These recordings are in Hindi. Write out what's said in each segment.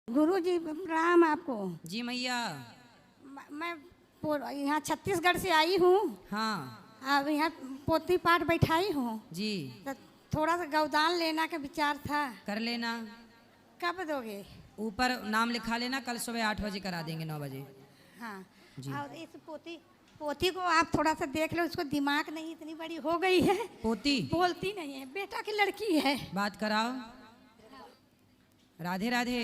गुरु जी प्रणाम आपको। जी मैया। मैं यहाँ छत्तीसगढ़ से आई हूँ। हाँ अब यहाँ पोथी पाठ बैठाई हूँ। जी। तो थोड़ा सा गौदान लेना का विचार था। कर लेना। कब दोगे? ऊपर नाम लिखा लेना, कल सुबह 8 बजे करा देंगे, 9 बजे। हाँ जी। और इस पोती को आप थोड़ा सा देख लो, उसको दिमाग नहीं इतनी बड़ी हो गई है, पोती बोलती नहीं है, बेटा की लड़की है। बात कराओ। राधे राधे।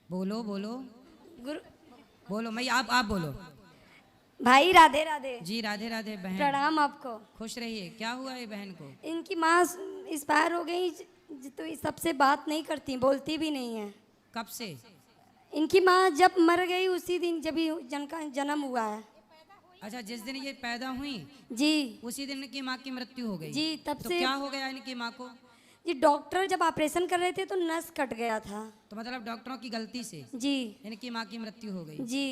बोलो बोलो गुरु बोलो। मैं आप बोलो। भाई राधे राधे। जी राधे राधे बहन। प्रणाम आपको। खुश रहिए। क्या हुआ है बहन को? इनकी माँ एक्सपायर हो गई, तो ये सबसे बात नहीं करती, बोलती भी नहीं है। कब से? इनकी माँ जब मर गई उसी दिन जब ही जन्म हुआ है। अच्छा, जिस दिन ये पैदा हुई जी उसी दिन इनकी माँ की मृत्यु हो गई। जी तब तो से क्या हो गया इनकी माँ को? जी डॉक्टर जब ऑपरेशन कर रहे थे तो नस कट गया था। तो मतलब डॉक्टरों की गलती से जी इनकी माँ की मृत्यु हो गई। जी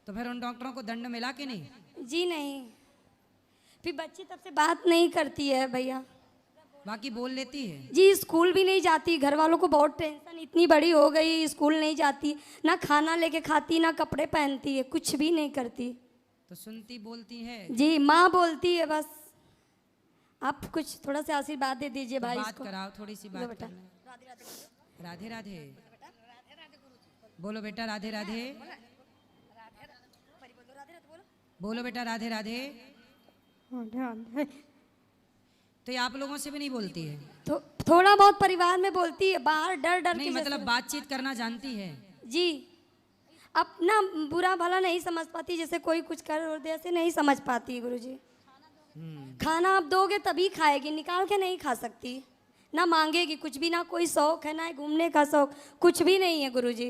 तो फिर उन डॉक्टरों को दंड मिला कि नहीं? जी नहीं, फिर बच्ची तब से बात नहीं करती है भैया। बाकी बोल लेती है? जी स्कूल भी नहीं जाती, घर वालों को बहुत टेंशन, इतनी बड़ी हो गई स्कूल नहीं जाती, ना खाना लेके खाती ना कपड़े पहनती है, कुछ भी नहीं करती। तो सुनती बोलती है? जी माँ बोलती है बस। आप कुछ थोड़ा सा आशीर्वाद दे दीजिए तो भाई बात इसको। कराओ, थोड़ी सी लो बात बेटा। करना। राधे राधे बोलो बेटा। राधे राधे बोलो बेटा। राधे राधे। तो ये आप लोगों से भी नहीं बोलती है? तो थोड़ा बहुत परिवार में बोलती है, बाहर डर डर नहीं के मतलब बातचीत करना जानती है? जी अपना बुरा भला नहीं समझ पाती, जैसे कोई कुछ कर और दे ऐसे नहीं समझ पाती गुरुजी। खाना आप दोगे तभी खाएगी, निकाल के नहीं खा सकती, ना मांगेगी कुछ भी, ना कोई शौक है ना घूमने का शौक, कुछ भी नहीं है गुरुजी।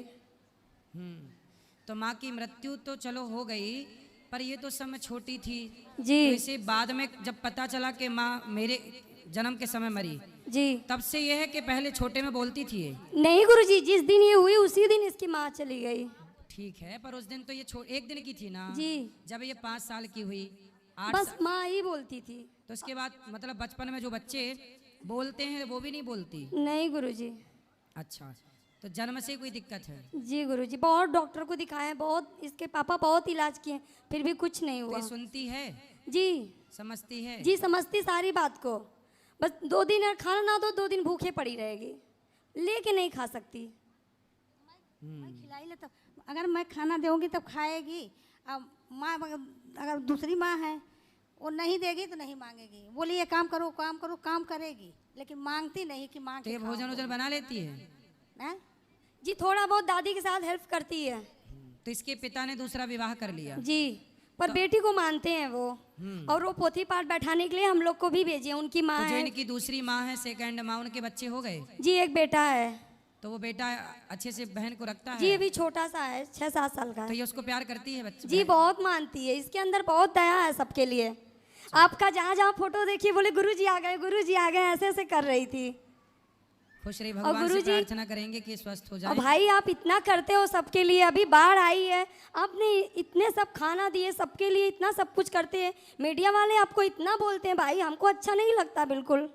तो माँ की मृत्यु तो चलो हो गई, पर ये तो समय छोटी थी। जी तो इसे बाद में जब पता चला कि माँ मेरे जन्म के समय मरी, जी तब से ये है कि पहले छोटे में बोलती थी ये? नहीं गुरुजी, जिस दिन ये हुई उसी दिन इसकी माँ चली गई। ठीक है, पर उस दिन तो ये एक दिन की थी ना? जी जब ये 5 साल की हुई, 8 बस साल, माँ ही बोलती थी। तो इसके बाद मतलब बचपन में जो बच्चे बोलते हैं वो भी नहीं बोलती? नहीं गुरुजी। अच्छा, तो जन्म से कोई दिक्कत है? जी गुरुजी, बहुत डॉक्टर को दिखाए, बहुत इसके पापा बहुत इलाज किए, फिर भी कुछ नहीं तो हुआ। ये सुनती है? जी समझती है? जी समझती सारी बात को, बस 2 दिन अगर खाना ना दो 2 दिन भूखे पड़ी रहेगी, लेके नहीं खा सकती। मैं खिलाई ले तब, अगर मैं खाना दूंगी तब खाएगी। अब माँ अगर दूसरी माँ है वो नहीं देगी तो नहीं मांगेगी, बोली ये काम करो काम करो, काम करेगी, लेकिन मांगती नहीं कि मांग तो के ये भोजन वोजन बना लेती है? हैं? जी थोड़ा बहुत दादी के साथ हेल्प करती है। तो इसके पिता ने दूसरा विवाह कर लिया? जी पर बेटी को मानते हैं वो, और वो पोथी पाठ बैठाने के लिए हम लोग को भी भेजे। उनकी माँ तो जो है इनकी दूसरी माँ है, सेकंड माँ, उनके बच्चे हो गए? जी, एक बेटा है। तो वो बेटा अच्छे से बहन को रखता जी है? अभी छोटा सा है, 6-7 साल का तो है। ये उसको प्यार करती है बच्चे? जी बहुत मानती है, इसके अंदर बहुत दया है सबके लिए। आपका जहाँ जहाँ फोटो देखिए बोले गुरुजी आ गए गुरुजी आ गए, ऐसे ऐसे कर रही थी। खुश रही, भगवान से गुरुजी- प्रार्थना करेंगे कि स्वस्थ हो और जाए। भाई आप इतना करते हो सबके लिए, अभी बाढ़ आई है आपने इतने सब खाना दिए सबके लिए, इतना सब कुछ करते हैं, मीडिया वाले आपको इतना बोलते हैं भाई, हमको अच्छा नहीं लगता बिल्कुल,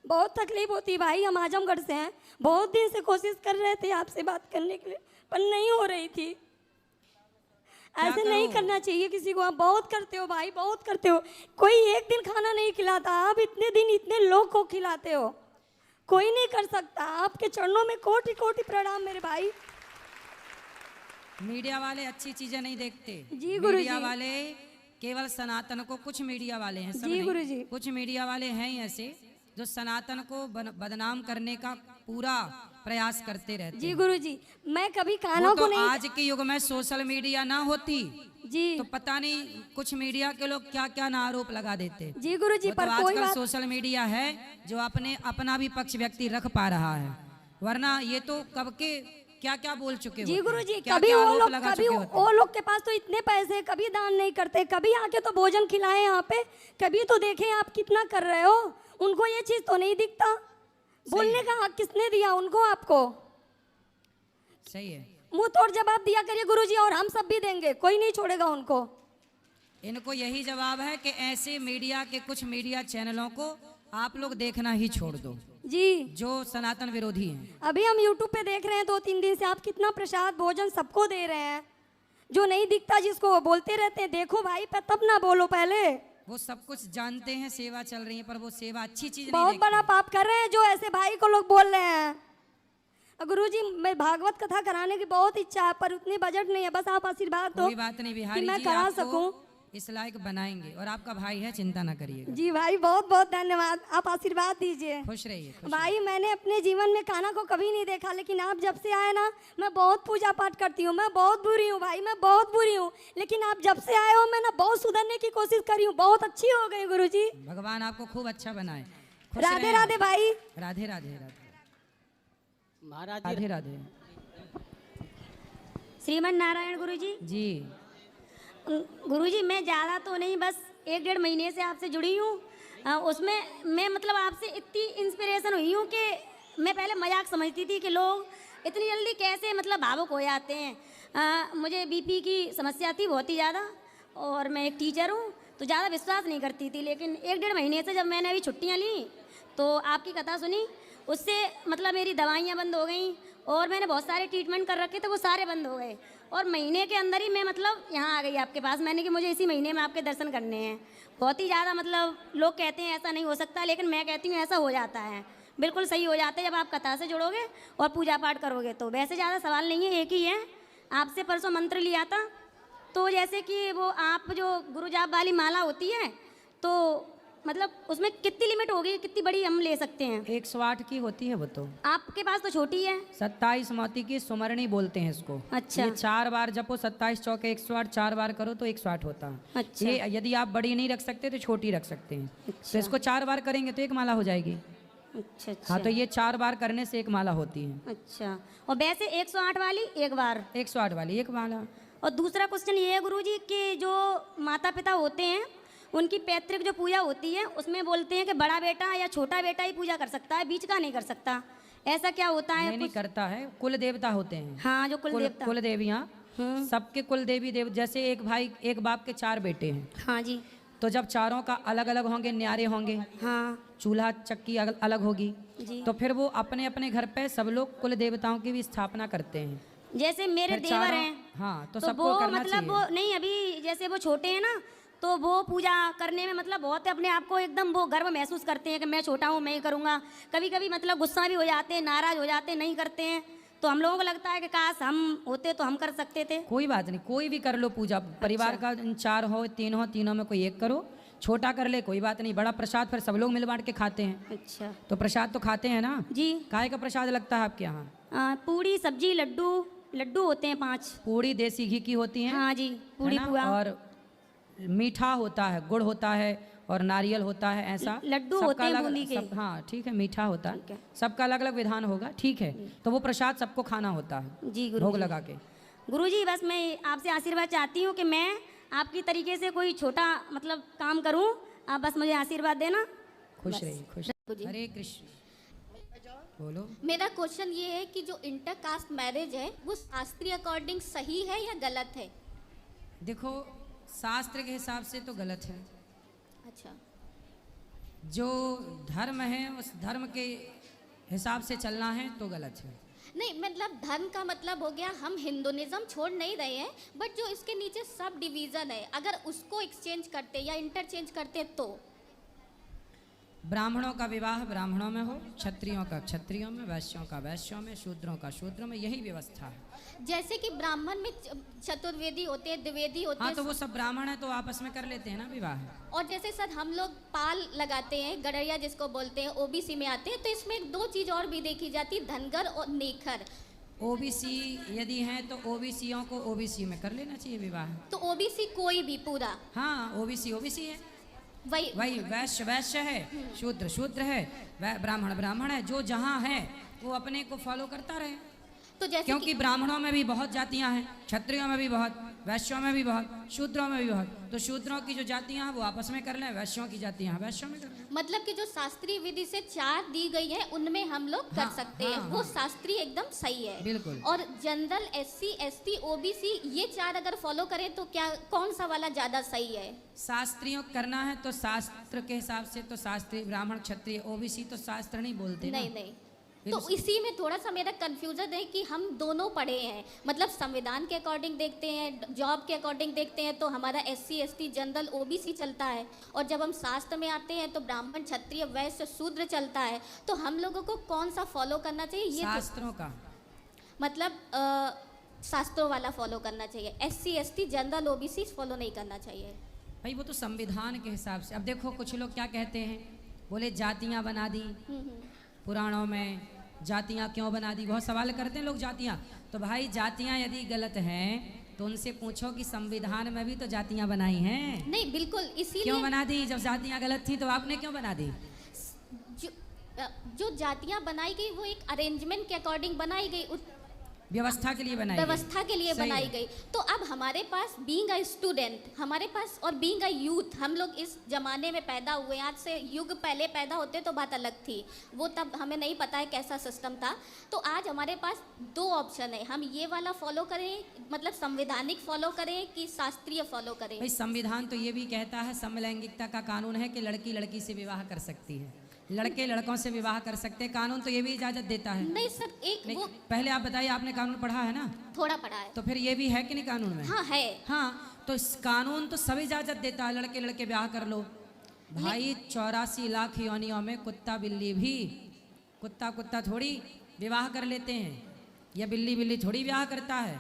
बहुत तकलीफ होती है भाई। हम आजमगढ़ से हैं, बहुत दिन से कोशिश कर रहे थे आपसे बात करने के लिए पर नहीं हो रही थी। ऐसे नहीं करना चाहिए किसी को, आप बहुत करते हो भाई, बहुत करते हो। कोई एक दिन खाना नहीं खिलाता, आप इतने दिन इतने लोग को खिलाते हो, कोई नहीं कर सकता। आपके चरणों में कोटि कोटि प्रणाम मेरे भाई। मीडिया वाले अच्छी चीजें नहीं देखते जी गुरुजी। मीडिया वाले केवल सनातन को, कुछ मीडिया वाले हैं, सब जी नहीं, गुरुजी। कुछ मीडिया वाले हैं ही ऐसे जो सनातन को बदनाम करने का पूरा प्रयास करते रहते जी हैं। गुरुजी, मैं कभी वो कानों तो को नहीं। आज के युग में सोशल मीडिया ना होती जी तो पता नहीं कुछ मीडिया के लोग क्या क्या ना आरोप लगा देते। जी गुरुजी, वो पर तो कोई आजकल बात। सोशल मीडिया है जो अपना भी पक्ष व्यक्ति रख पा रहा है, वरना ये तो कब के क्या क्या बोल चुके जी होते, गुरुजी, क्या कभी क्या वो आरोप लोग लगा कभी चुके होते। वो लोग के पास तो इतने पैसे, कभी दान नहीं करते, कभी आके तो भोजन खिलाए यहाँ पे, कभी तो देखें आप कितना कर रहे हो, उनको ये चीज तो नहीं दिखता। बोलने का हक किसने दिया उनको? आपको सही है, मुंह तोड़ जवाब दिया करिए गुरुजी, और हम सब भी देंगे, कोई नहीं छोड़ेगा उनको। इनको यही जवाब है कि ऐसे मीडिया के कुछ मीडिया चैनलों को आप लोग देखना ही छोड़ दो। जी। जो सनातन विरोधी हैं। अभी हम यूट्यूब पे देख रहे हैं 2-3 दिन से आप कितना प्रसाद भोजन सबको दे रहे हैं। जो नहीं दिखता जिसको वो बोलते रहते हैं देखो भाई पे, तब ना बोलो पहले। वो सब कुछ जानते हैं, सेवा चल रही है, पर वो सेवा अच्छी चीज नहीं बहुत देखते। बड़ा पाप कर रहे हैं जो ऐसे भाई को लोग बोल रहे हैं। गुरुजी मैं भागवत कथा कराने की बहुत इच्छा है पर उतनी बजट नहीं है, बस आप आशीर्वाद दो कोई बात नहीं कि बिहारी मैं जी, करा आपको सकूं। इस लायक बनाएंगे और आपका भाई है, चिंता ना करिएगा। जी भाई बहुत बहुत धन्यवाद, आप आशीर्वाद दीजिए। खुश रहिए, खुश भाई मैंने अपने जीवन में खाना को कभी नहीं देखा, लेकिन आप जब से आए ना मैं बहुत पूजा पाठ करती हूँ। मैं बहुत बुरी हूँ भाई, मैं बहुत बुरी हूँ, लेकिन आप जब से आए हो मैं ना बहुत सुधरने की कोशिश करी हूँ, बहुत अच्छी हो गई गुरुजी। रहिए। भगवान आपको खूब अच्छा बनाए। खुश राधे रहें राधे आप। भाई। राधे राधे राधे महाराज राधे राधे। श्रीमन नारायण गुरुजी। जी गुरुजी मैं ज़्यादा तो नहीं, बस 1-1.5 महीने से आपसे जुड़ी हूँ। उसमें मैं मतलब आपसे इतनी इंस्पिरेशन हुई हूँ कि मैं पहले मजाक समझती थी कि लोग इतनी जल्दी कैसे मतलब भावुक हो जाते हैं। मुझे बीपी की समस्या थी बहुत ही ज़्यादा, और मैं एक टीचर हूँ तो ज़्यादा विश्वास नहीं करती थी, लेकिन 1-1.5 महीने से जब मैंने अभी छुट्टियाँ ली तो आपकी कथा सुनी, उससे मतलब मेरी दवाइयाँ बंद हो गई और मैंने बहुत सारे ट्रीटमेंट कर रखे थे, वो सारे बंद हो गए। और महीने के अंदर ही मैं मतलब यहाँ आ गई आपके पास, मैंने कि मुझे इसी महीने में आपके दर्शन करने हैं। बहुत ही ज़्यादा मतलब लोग कहते हैं ऐसा नहीं हो सकता, लेकिन मैं कहती हूँ ऐसा हो जाता है, बिल्कुल सही हो जाता है जब आप कथा से जुड़ोगे और पूजा पाठ करोगे तो। वैसे ज़्यादा सवाल नहीं है, एक ही है। आपसे परसों मंत्र लिया था, तो जैसे कि वो आप जो गुरु जाप वाली माला होती है तो मतलब उसमें कितनी लिमिट होगी, कितनी बड़ी हम ले सकते हैं? 108 की होती है वो तो। आपके पास तो छोटी है। 27 मोती की सुमरणी बोलते हैं इसको। अच्छा। ये 4 बार जपो, 27 चौके 108, 4 बार करो तो 108 होता है। अच्छा। ये यदि आप बड़ी नहीं रख सकते तो छोटी रख सकते हैं। तो इसको 4 बार करेंगे तो एक माला हो जाएगी। अच्छा अच्छा। हाँ, तो ये 4 बार करने से एक माला होती है। अच्छा, और वैसे 108 वाली एक बार। 108 वाली एक माला। और दूसरा क्वेश्चन ये है गुरुजी कि जो माता पिता होते हैं उनकी पैतृक जो पूजा होती है उसमें बोलते हैं कि बड़ा बेटा या छोटा बेटा ही पूजा कर सकता है, बीच का नहीं कर सकता, ऐसा क्या होता है? नहीं करता है, कुल देवता होते हैं। हाँ, जो कुल देवता। कुल देवियाँ सबके कुल देवी देव, जैसे एक भाई एक बाप के 4 बेटे हैं, हाँ जी। तो जब चारों का अलग अलग होंगे, न्यारे होंगे, हाँ चूल्हा चक्की अलग होगी, जी। तो फिर वो अपने अपने घर पे सब लोग कुल देवताओं की भी स्थापना करते हैं। जैसे मेरे फिर देवर चारों- हैं, हाँ, तो तो सबको वो करना मतलब चाहिए। वो नहीं, अभी जैसे वो छोटे हैं ना, तो वो पूजा करने में मतलब बहुत अपने आप को एकदम वो गर्व महसूस करते हैं कि मैं छोटा हूँ, मैं ही करूँगा। कभी कभी मतलब गुस्सा भी हो जाते हैं, नाराज हो जाते हैं, नहीं करते हैं, तो हम लोगों को लगता है कि काश हम होते तो हम कर सकते थे। कोई बात नहीं, कोई भी कर लो पूजा, परिवार का 4 हो 3 हो, तीनों में कोई एक करो, छोटा कर ले कोई बात नहीं। बड़ा प्रसाद फिर सब लोग मिल बांट के खाते हैं। अच्छा तो प्रसाद तो खाते हैं ना जी। काय का प्रसाद लगता है आपके यहाँ? पूड़ी सब्जी लड्डू होते हैं 5। पूड़ी देसी घी की होती है। हाँ जी, पूड़ी है ना? पुआ। और मीठा होता है, गुड़ होता है और नारियल होता है, ऐसा लड्डू सबका होते हैं अलग- बूंदी के। हाँ ठीक है, मीठा होता ठीक है, है। सबका अलग अलग विधान होगा, ठीक है। तो वो प्रसाद सबको खाना होता है जी भोग गुरुजी। लगा के। गुरुजी बस मैं आपसे आशीर्वाद चाहती हूँ कि मैं आपकी तरीके से कोई छोटा मतलब काम करूँ, आप बस मुझे आशीर्वाद देना। खुश रहिए, खुश। हरे कृष्ण। बोलो। मेरा क्वेश्चन ये है कि जो इंटर कास्ट मैरिज है वो शास्त्रीय अकॉर्डिंग सही है या गलत है? देखो, शास्त्र के हिसाब से तो गलत है। अच्छा। जो धर्म है उस धर्म के हिसाब से चलना है तो गलत है। नहीं मतलब धर्म का मतलब हो गया हम हिंदुइज्म छोड़ नहीं रहे हैं, बट जो इसके नीचे सब डिवीज़न है अगर उसको एक्सचेंज करते या इंटरचेंज करते तो? ब्राह्मणों का विवाह ब्राह्मणों में हो, क्षत्रियों का क्षत्रियों में, वैश्यों का वैश्यों में, शूद्रों का शूद्रों में, यही व्यवस्था है। जैसे कि ब्राह्मण में चतुर्वेदी होते हैं, द्विवेदी होते हाँ, हैं। तो वो सब ब्राह्मण है तो आपस में कर लेते हैं ना विवाह। और जैसे सर हम लोग पाल लगाते हैं, गड़रिया जिसको बोलते हैं, ओबीसी में आते हैं, तो इसमें 2 चीज़ और भी देखी जाती है, धनगर और नेखर। ओबीसी यदि हैं तो ओबीसीयों को ओबीसी में कर लेना चाहिए विवाह। तो ओबीसी कोई भी पूरा? हाँ, ओबीसी ओबीसी है, वही वही वैश्य वैश्य है, शूद्र शूद्र है, ब्राह्मण ब्राह्मण है, जो जहाँ है वो अपने को फॉलो करता रहे। तो जैसे क्योंकि ब्राह्मणों में भी बहुत जातियां हैं, क्षत्रियों में भी बहुत, वैश्यों में भी बहुत, शूद्रों में भी बहुत। तो शूद्रों की जो जातियां हैं वो आपस में कर लें, वैश्यों की जातियां हैं वैश्यों में कर लें। मतलब कि जो शास्त्रीय विधि से 4 दी गई है उनमें हम लोग कर हाँ, सकते हैं, हाँ, वो हाँ। शास्त्रीय एकदम सही है। बिल्कुल। और जनरल, SC, ST, OBC ये 4 अगर फॉलो करें तो क्या कौन सा वाला ज्यादा सही है? शास्त्रियों करना है तो शास्त्र के हिसाब से तो शास्त्रीय, ब्राह्मण, क्षत्रिय, OBC तो शास्त्र नहीं बोलते ना। नहीं नहीं, फिर तो इसी में थोड़ा सा मेरा कंफ्यूजन है कि हम दोनों पढ़े हैं, मतलब संविधान के अकॉर्डिंग देखते हैं, जॉब के अकॉर्डिंग देखते हैं तो हमारा SC, ST, जनरल, OBC चलता है, और जब हम शास्त्र में आते हैं तो ब्राह्मण, क्षत्रिय, वैश्य, शूद्र चलता है। तो हम लोगों को कौन सा फॉलो करना चाहिए? ये तो, शास्त्रों का मतलब शास्त्रों वाला फॉलो करना चाहिए, SC, ST, general, OBC follow नहीं करना चाहिए। भाई वो तो संविधान के हिसाब से। अब देखो कुछ लोग क्या कहते हैं, बोले जातियां बना दी पुराणों में, जातियां क्यों बना दी, बहुत सवाल करते हैं लोग जातियां। तो भाई जातियां यदि गलत हैं तो उनसे पूछो कि संविधान में भी तो जातियां बनाई हैं, नहीं बिल्कुल, क्यों इसीलिए बना दी? जब जातियां गलत थी तो आपने क्यों बना दी? जो, जो जातियां बनाई गई वो एक अरेंजमेंट के अकॉर्डिंग बनाई गई, व्यवस्था के लिए बनाई गई। व्यवस्था के लिए सही बनाई है। गई। तो अब हमारे पास बीइंग अ स्टूडेंट, हमारे पास, और बीइंग अ यूथ, हम लोग इस जमाने में पैदा हुए, आज से युग पहले पैदा होते तो बात अलग थी, वो तब हमें नहीं पता है कैसा सिस्टम था। तो आज हमारे पास 2 ऑप्शन है, हम ये वाला फॉलो करें, मतलब संवैधानिक फॉलो करें कि शास्त्रीय फॉलो करें। भाई संविधान तो ये भी कहता है, समलैंगिकता का कानून है कि लड़की लड़की से विवाह कर सकती है, लड़के लड़कों से विवाह कर सकते हैं, कानून तो ये भी इजाजत देता है। नहीं सर, एक नहीं, वो पहले आप बताइए, आपने कानून पढ़ा है ना? थोड़ा पड़ा है। तो फिर ये भी है कि नहीं कानून में? हाँ है। हाँ, तो इस कानून तो सब इजाजत देता है, लड़के लड़के ब्याह कर लो। भाई 84 लाख योनियों में कुत्ता बिल्ली भी, कुत्ता थोड़ी विवाह कर लेते हैं, या बिल्ली थोड़ी ब्याह करता है।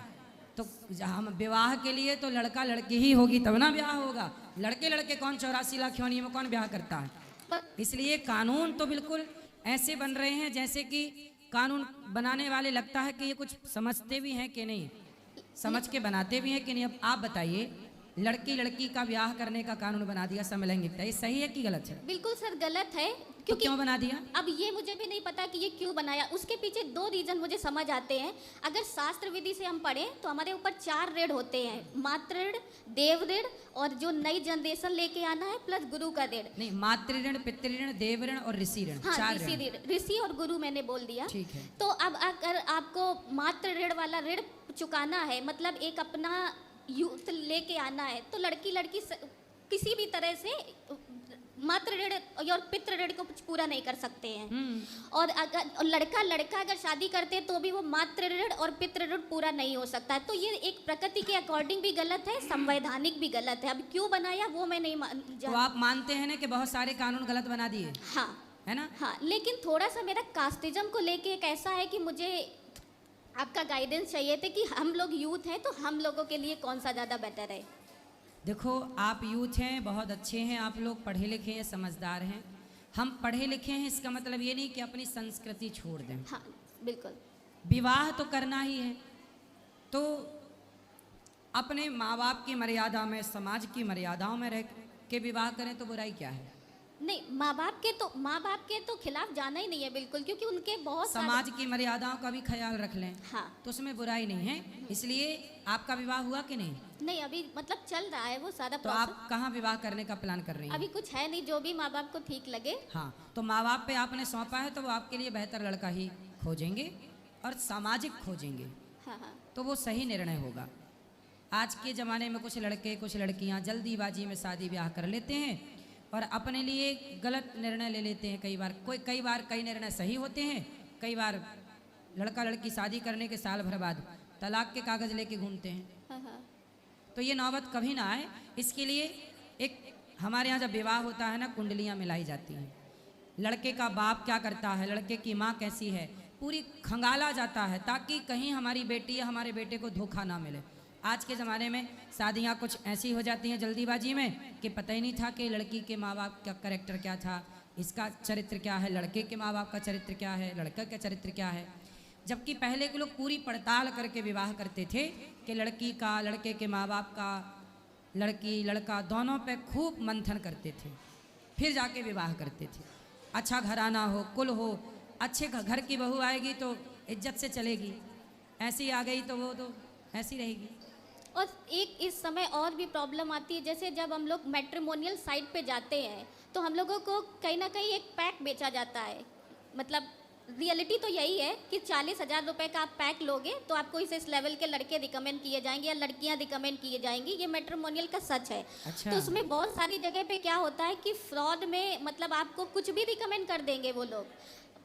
तो हम विवाह के लिए तो लड़का लड़की ही होगी तब ना ब्याह होगा, लड़के लड़के कौन 84 लाख योनियों में कौन ब्याह करता है? इसलिए कानून तो बिल्कुल ऐसे बन रहे हैं जैसे कि कानून बनाने वाले लगता है कि ये कुछ समझते भी हैं कि नहीं, समझ के बनाते भी हैं कि नहीं। अब आप बताइए, लड़की लड़की का ब्याह करने का कानून बना दिया समलैंगिकता, ये सही है कि गलत है? बिल्कुल सर गलत है, तो क्योंकि क्यों बना दिया? अब ये मुझे भी नहीं पता कि ये क्यों बनाया, उसके पीछे 2 रीजन मुझे समझ आते हैं। अगर शास्त्र विधि से हम पढ़ें तो हमारे ऊपर 4 ऋण होते हैं, मातृ ऋण, देव ऋण, और जो नई जनरेशन लेके आना है प्लस गुरु का ऋण। नहीं, मातृ ऋण, पितृ ऋण, देव ऋण और ऋषि ऋण, हाँ, 4 ऋषि ऋण। ऋण, ऋषि और गुरु मैंने बोल दिया। ठीक है। तो अब अगर आपको मातृ ऋण वाला ऋण चुकाना है, मतलब एक अपना यूथ लेके आना है, तो लड़की किसी भी तरह से मातृ ऋण और पितृ ऋण को पूरा नहीं कर सकते हैं। और अगर लड़का अगर शादी करते हैं तो भी वो मातृ ऋण और पितृ ऋण पूरा नहीं हो सकता है। तो ये एक प्रकृति के अकॉर्डिंग भी गलत है, संवैधानिक भी गलत है। अब क्यों बनाया वो मैं नहीं तो आप मानते हैं ना कि बहुत सारे कानून गलत बना दिए, हाँ है ना? हाँ, लेकिन थोड़ा सा मेरा कास्टिज्म को लेके एक ऐसा है कि मुझे आपका गाइडेंस चाहिए थे कि हम लोग यूथ हैं तो हम लोगों के लिए कौन सा ज़्यादा बेटर है। देखो, आप यूथ हैं, बहुत अच्छे हैं, आप लोग पढ़े लिखे हैं, समझदार हैं। हम पढ़े लिखे हैं इसका मतलब ये नहीं कि अपनी संस्कृति छोड़ दें। हाँ बिल्कुल, विवाह तो करना ही है, तो अपने माँ बाप की मर्यादा में, समाज की मर्यादाओं में रह के विवाह करें तो बुराई क्या है? नहीं, माँ बाप के तो खिलाफ जाना ही नहीं है बिल्कुल, क्योंकि उनके बहुत समाज की मर्यादाओं का भी ख्याल रख लें, हाँ तो उसमें बुराई नहीं है। इसलिए आपका विवाह हुआ कि नहीं? नहीं, अभी मतलब चल रहा है वो सारा तो प्रोसेस। आप कहाँ विवाह करने का प्लान कर रही हैं? अभी कुछ है नहीं, जो भी माँ बाप को ठीक लगे। हाँ, तो माँ बाप पे आपने सौंपा है तो वो आपके लिए बेहतर लड़का ही खोजेंगे और सामाजिक खोजेंगे, हाँ हाँ, तो वो सही निर्णय होगा। आज के ज़माने में कुछ लड़के कुछ लड़कियां जल्दीबाजी में शादी ब्याह कर लेते हैं और अपने लिए गलत निर्णय ले लेते हैं। कई बार कई निर्णय सही होते हैं, कई बार लड़का लड़की शादी करने के साल भर बाद तलाक के कागज़ लेके घूमते हैं। हाँ हाँ, तो ये नौबत कभी ना आए, इसके लिए एक हमारे यहाँ जब विवाह होता है ना, कुंडलियाँ मिलाई जाती हैं। लड़के का बाप क्या करता है, लड़के की माँ कैसी है, पूरी खंगाला जाता है ताकि कहीं हमारी बेटी या हमारे बेटे को धोखा ना मिले। आज के ज़माने में शादियाँ कुछ ऐसी हो जाती हैं जल्दीबाजी में कि पता ही नहीं था कि लड़की के माँ बाप का कैरेक्टर क्या था, इसका चरित्र क्या है, लड़के के माँ बाप का चरित्र क्या है, लड़का का चरित्र क्या है। जबकि पहले के लोग पूरी पड़ताल करके विवाह करते थे कि लड़की का, लड़के के माँ बाप का, लड़की लड़का दोनों पे खूब मंथन करते थे, फिर जाके विवाह करते थे। अच्छा घराना हो, कुल हो, अच्छे घर की बहू आएगी तो इज्जत से चलेगी, ऐसी आ गई तो वो तो ऐसी रहेगी। और एक इस समय और भी प्रॉब्लम आती है, जैसे जब हम लोग मैट्रिमोनियल साइट पे जाते हैं तो हम लोगों को कहीं ना कहीं एक पैक बेचा जाता है। मतलब रियलिटी तो यही है कि 40,000 रुपये का आप पैक लोगे तो आपको इस लेवल के लड़के रिकमेंड किए जाएंगे या लड़कियां रिकमेंड किए जाएंगी। ये मैट्रिमोनियल का सच है। अच्छा। तो उसमें बहुत सारी जगह पे क्या होता है कि फ्रॉड में मतलब आपको कुछ भी रिकमेंड कर देंगे वो लोग।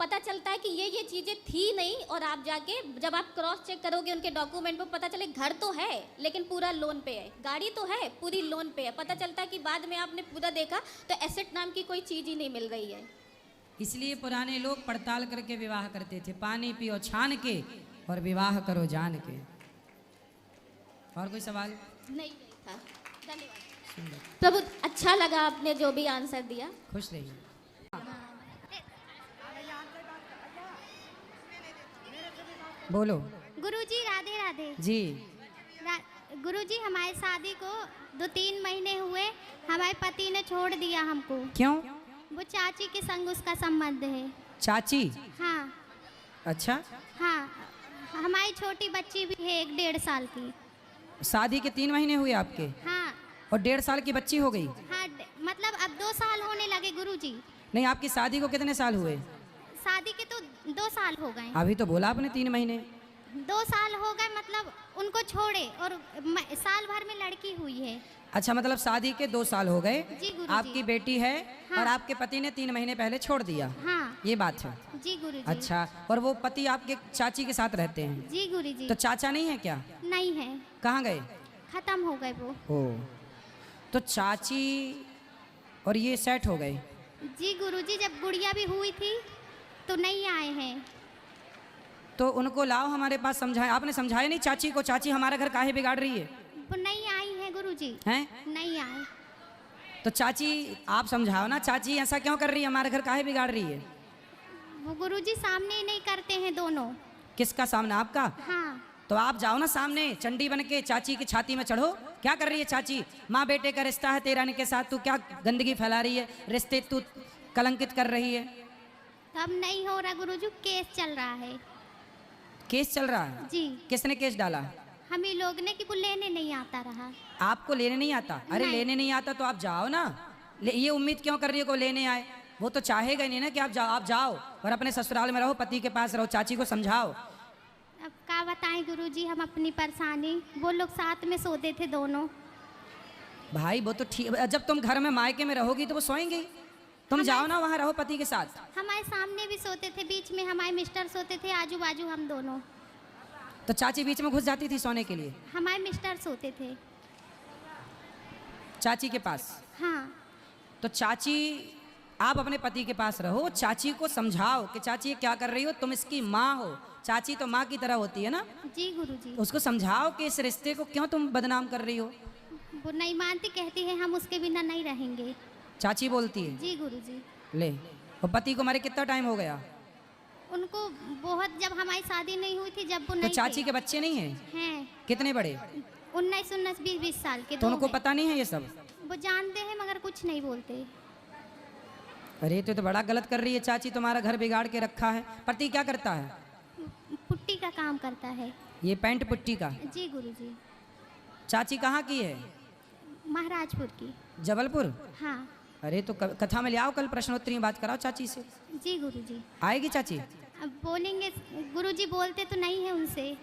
पता चलता है कि ये चीज़ें थी नहीं, और आप जाके जब आप क्रॉस चेक करोगे उनके डॉक्यूमेंट पर पता चले घर तो है लेकिन पूरा लोन पे है, गाड़ी तो है पूरी लोन पे है। पता चलता है कि बाद में आपने पूरा देखा तो एसेट नाम की कोई चीज़ ही नहीं मिल रही है। इसलिए पुराने लोग पड़ताल करके विवाह करते थे। पानी पियो छान के और विवाह करो जान के। और कोई सवाल? नहीं था। धन्यवाद प्रभु, अच्छा लगा आपने जो भी आंसर दिया। खुश रहिए। बोलो। गुरुजी राधे राधे। जी। गुरुजी हमारी शादी को 2-3 महीने हुए, हमारे पति ने छोड़ दिया हमको। क्यों? वो चाची के संग उसका संबंध है। चाची? हाँ अच्छा। हाँ, हमारी छोटी बच्ची भी है 1-1.5 साल की। शादी के 3 महीने हुए आपके हाँ और 1.5 साल की बच्ची हो गई? हाँ, मतलब अब 2 साल होने लगे गुरुजी। नहीं, आपकी शादी को कितने साल हुए? शादी के तो 2 साल हो गए। अभी तो बोला आपने 3 महीने। 2 साल हो गए, मतलब उनको छोड़े और साल भर में लड़की हुई है। अच्छा, मतलब शादी के 2 साल हो गए। जी गुरुजी। आपकी बेटी है। हाँ। और आपके पति ने 3 महीने पहले छोड़ दिया। हाँ ये बात है। जी गुरुजी। अच्छा, और वो पति आपके चाची के साथ रहते हैं? जी गुरुजी। तो चाचा नहीं है क्या? नहीं है, कहाँ गए? खत्म हो गए वो। ओ, तो चाची और ये सेट हो गए? जी गुरुजी, जब गुड़िया भी हुई थी तो नहीं आए हैं। तो उनको लाओ हमारे पास, समझाए। आपने समझाया नहीं चाची को? चाची हमारा घर काहे बिगाड़ रही है? वो नहीं आई हैं गुरुजी। हैं? नहीं आए। तो चाची आप समझाओ ना, चाची ऐसा क्यों कर रही है, हमारे घर काहे बिगाड़ रही है? वो गुरुजी सामने ही नहीं करते हैं दोनों। किसका सामना? आपका? हाँ तो आप जाओ ना सामने, चंडी बन के चाची की छाती में चढ़ो। क्या कर रही है चाची? माँ बेटे का रिश्ता है तेरा के साथ, तू क्या गंदगी फैला रही है, रिश्ते तू कलंकित कर रही है। अब नहीं हो रहा गुरुजी, केस चल रहा है। केस चल रहा है? जी, किसने केस डाला? हम ही लोग ने कि वो लेने नहीं आता रहा। आपको लेने नहीं आता? अरे नहीं। लेने नहीं आता तो आप जाओ ना। ये उम्मीद क्यों कर रही है को लेने आए? वो तो चाहेगा नहीं ना कि आप जाओ और अपने ससुराल में रहो, पति के पास रहो। चाची को समझाओ। अब क्या बताएं गुरुजी हम अपनी परेशानी। वो लोग साथ में सोते थे दोनों। भाई वो तो ठीक, जब तुम घर में मायके में रहोगी तो वो सोएंगे। तुम जाओ ना वहाँ रहो पति के साथ। हमारे सामने भी सोते थे, बीच में हमारे मिस्टर सोते थे, आजू बाजू हम दोनों। तो चाची बीच में घुस जाती थी सोने के लिए? हमारे मिस्टर सोते थे। चाची के पास? हाँ तो चाची, आप अपने पति के पास रहो, चाची को समझाओ कि चाची ये क्या कर रही हो, तुम इसकी माँ हो। चाची तो माँ की तरह होती है ना। जी गुरुजी। उसको समझाओ कि इस रिश्ते को क्यों तुम बदनाम कर रही हो। वो नहीं मानती, कहती है हम उसके बिना नहीं रहेंगे। चाची बोलती है? जी गुरुजी। ले, और पति को मारे कितना टाइम हो गया? उनको बहुत, जब हमारी शादी नहीं हुई थी, जब वो तो नहीं चाची थे। के बच्चे नहीं हैं? हैं कितने बड़े? 19, 20 साल के तो दो उनको हैं। पता नहीं है ये सब? वो जानते हैं मगर कुछ नहीं बोलते। अरे तो बड़ा गलत कर रही है चाची, तुम्हारा घर बिगाड़ के रखा है। पति क्या करता है? पुट्टी का काम करता है। ये पैंट पुट्टी का? जी गुरुजी। चाची कहाँ की है? महाराजपुर की। जबलपुर? हाँ अरे तो कथा में ले आओ, कल प्रश्नोत्तरी में बात कराओ चाची से। जी गुरुजी। आएगी चाची? अब बोलेंगे, गुरुजी बोलते तो नहीं है उनसे।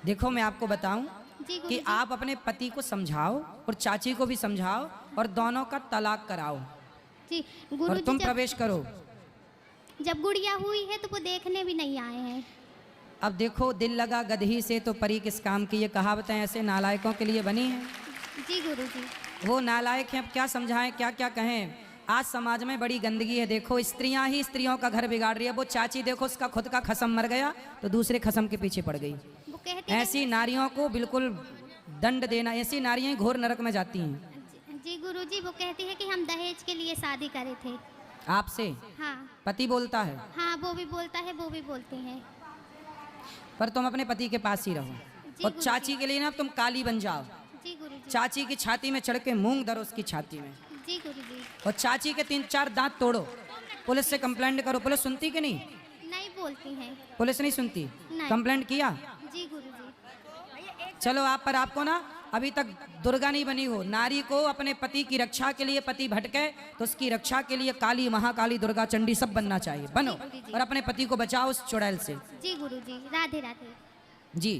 देखो मैं आपको बताऊं जी कि गुरुजी। आप अपने पति को समझाओ और चाची को भी समझाओ और दोनों का तलाक कराओ जी और गुरुजी। तुम प्रवेश करो। जब गुड़िया हुई है तो वो देखने भी नहीं आए हैं। अब देखो, दिल लगा गदही से तो परी किस काम की, ये कहावतें ऐसे नालायकों के लिए बनी हैं। जी गुरुजी। वो नालायक हैं, अब क्या समझाएं, क्या क्या कहें। आज समाज में बड़ी गंदगी है। देखो, स्त्रियां ही स्त्रियों का घर बिगाड़ रही है। वो चाची देखो, उसका खुद का खसम मर गया तो दूसरे खसम के पीछे पड़ गई। वो कहती है। ऐसी नारियों को बिल्कुल दंड देना। ऐसी नारियां घोर नरक में जाती हैं। जी गुरुजी, वो कहती है कि हम दहेज के लिए शादी करे थे आपसे? हाँ पति बोलता है? हाँ, वो भी बोलता है, वो भी बोलते हैं। पर तुम अपने पति के पास ही रहो और गुरुजी। चाची के लिए ना तुम काली बन जाओ। जी गुरुजी। चाची की छाती में चढ़ के मूंग धरो उसकी छाती में जी गुरुजी। और चाची के 3-4 दांत तोड़ो। पुलिस से कंप्लेंट करो। पुलिस सुनती कि नहीं? नहीं बोलती हैं। पुलिस नहीं सुनती? नहीं। कंप्लेंट किया? जी गुरुजी। चलो आप पर आपको ना अभी तक दुर्गा नहीं बनी हो। नारी को अपने पति की रक्षा के लिए, पति भटके तो उसकी रक्षा के लिए काली, महाकाली, दुर्गा, चंडी सब बनना चाहिए। बनो और अपने पति को बचाओ उस चुड़ैल से। जी गुरुजी, राधे राधे। जी।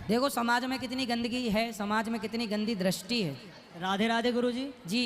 देखो समाज में कितनी गंदगी है, समाज में कितनी गंदी दृष्टि है। राधे राधे गुरुजी। जी।